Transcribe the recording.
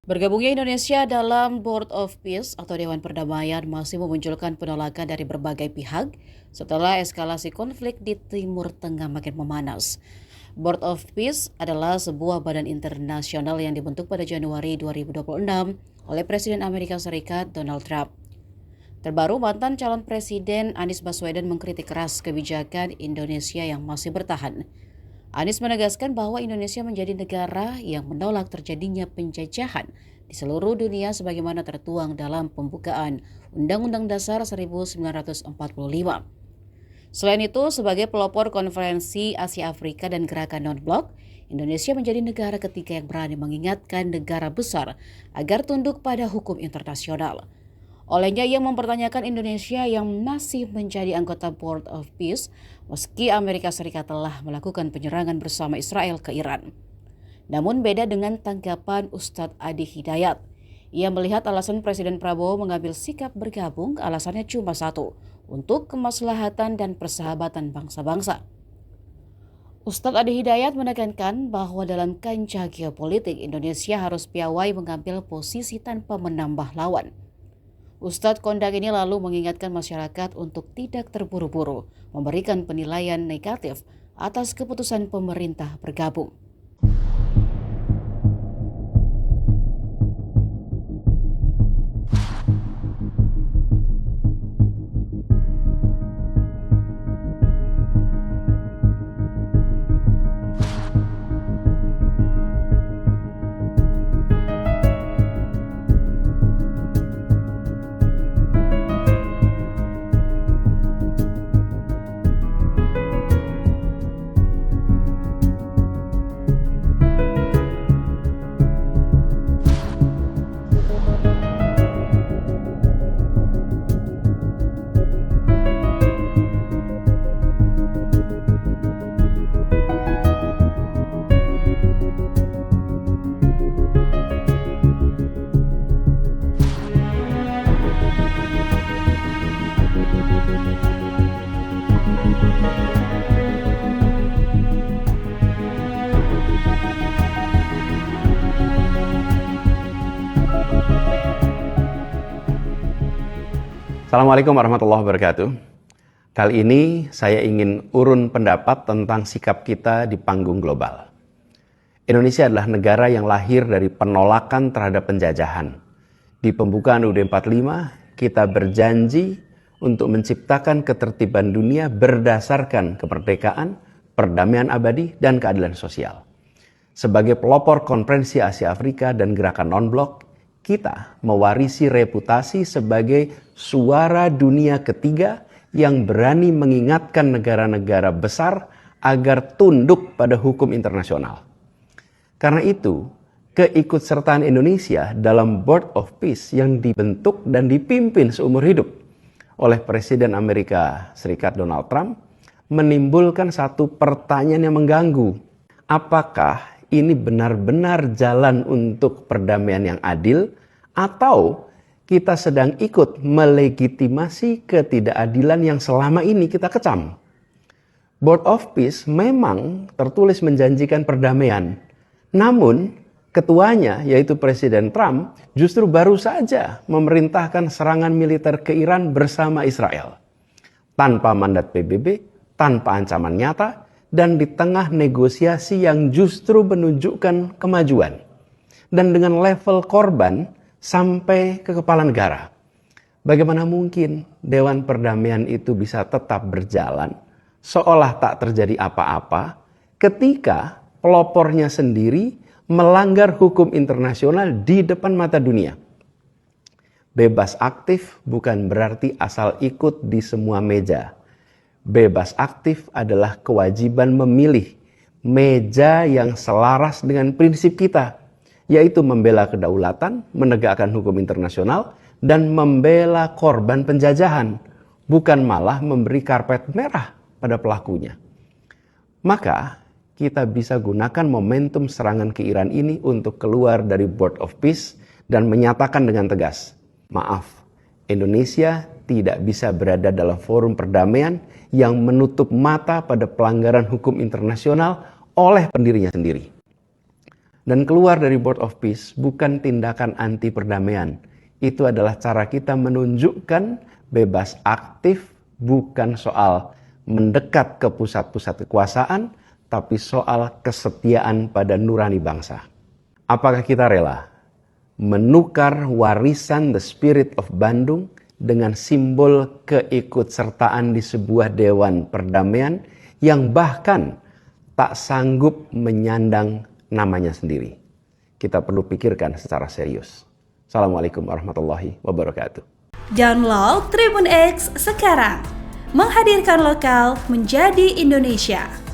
Bergabungnya Indonesia dalam Board of Peace atau Dewan Perdamaian masih memunculkan penolakan dari berbagai pihak setelah eskalasi konflik di Timur Tengah makin memanas. Board of Peace adalah sebuah badan internasional yang dibentuk pada Januari 2026 oleh Presiden Amerika Serikat Donald Trump. Terbaru, mantan calon Presiden Anies Baswedan mengkritik keras kebijakan Indonesia yang masih bertahan. Anies menegaskan bahwa Indonesia menjadi negara yang menolak terjadinya penjajahan di seluruh dunia sebagaimana tertuang dalam pembukaan Undang-Undang Dasar 1945. Selain itu, sebagai pelopor konferensi Asia Afrika dan gerakan non-blok, Indonesia menjadi negara ketiga yang berani mengingatkan negara besar agar tunduk pada hukum internasional. Olehnya, ia mempertanyakan Indonesia yang masih menjadi anggota Board of Peace meski Amerika Serikat telah melakukan penyerangan bersama Israel ke Iran. Namun beda dengan tanggapan Ustadz Adi Hidayat. Ia melihat alasan Presiden Prabowo mengambil sikap bergabung alasannya cuma satu, untuk kemaslahatan dan persahabatan bangsa-bangsa. Ustadz Adi Hidayat menekankan bahwa dalam kancah geopolitik Indonesia harus piawai mengambil posisi tanpa menambah lawan. Ustadz Kondang ini lalu mengingatkan masyarakat untuk tidak terburu-buru memberikan penilaian negatif atas keputusan pemerintah bergabung. Assalamualaikum warahmatullahi wabarakatuh. Kali ini saya ingin urun pendapat tentang sikap kita di panggung global. Indonesia adalah negara yang lahir dari penolakan terhadap penjajahan. Di pembukaan UUD 45, kita berjanji untuk menciptakan ketertiban dunia berdasarkan kemerdekaan, perdamaian abadi, dan keadilan sosial. Sebagai pelopor konferensi Asia Afrika dan gerakan non-blok, kita mewarisi reputasi sebagai suara dunia ketiga yang berani mengingatkan negara-negara besar agar tunduk pada hukum internasional. Karena itu, keikutsertaan Indonesia dalam Board of Peace yang dibentuk dan dipimpin seumur hidup oleh Presiden Amerika Serikat Donald Trump menimbulkan satu pertanyaan yang mengganggu. Apakah ini benar-benar jalan untuk perdamaian yang adil, atau kita sedang ikut melegitimasi ketidakadilan yang selama ini kita kecam? Board of Peace memang tertulis menjanjikan perdamaian, namun ketuanya yaitu Presiden Trump justru baru saja memerintahkan serangan militer ke Iran bersama Israel. Tanpa mandat PBB, tanpa ancaman nyata, dan di tengah negosiasi yang justru menunjukkan kemajuan. Dan dengan level korban sampai ke kepala negara. Bagaimana mungkin Dewan Perdamaian itu bisa tetap berjalan seolah tak terjadi apa-apa ketika pelopornya sendiri melanggar hukum internasional di depan mata dunia? Bebas aktif bukan berarti asal ikut di semua meja. Bebas aktif adalah kewajiban memilih meja yang selaras dengan prinsip kita, yaitu membela kedaulatan, menegakkan hukum internasional, dan membela korban penjajahan, bukan malah memberi karpet merah pada pelakunya. Maka, kita bisa gunakan momentum serangan ke Iran ini untuk keluar dari Board of Peace dan menyatakan dengan tegas, maaf, Indonesia tidak bisa berada dalam forum perdamaian yang menutup mata pada pelanggaran hukum internasional oleh pendirinya sendiri. Dan keluar dari Board of Peace bukan tindakan anti perdamaian. Itu adalah cara kita menunjukkan bebas aktif, bukan soal mendekat ke pusat-pusat kekuasaan, tapi soal kesetiaan pada nurani bangsa. Apakah kita rela menukar warisan The Spirit of Bandung dengan simbol keikutsertaan di sebuah dewan perdamaian yang bahkan tak sanggup menyandang namanya sendiri? Kita perlu pikirkan secara serius. Assalamualaikum warahmatullahi wabarakatuh. Download Tribun X sekarang, menghadirkan lokal menjadi Indonesia.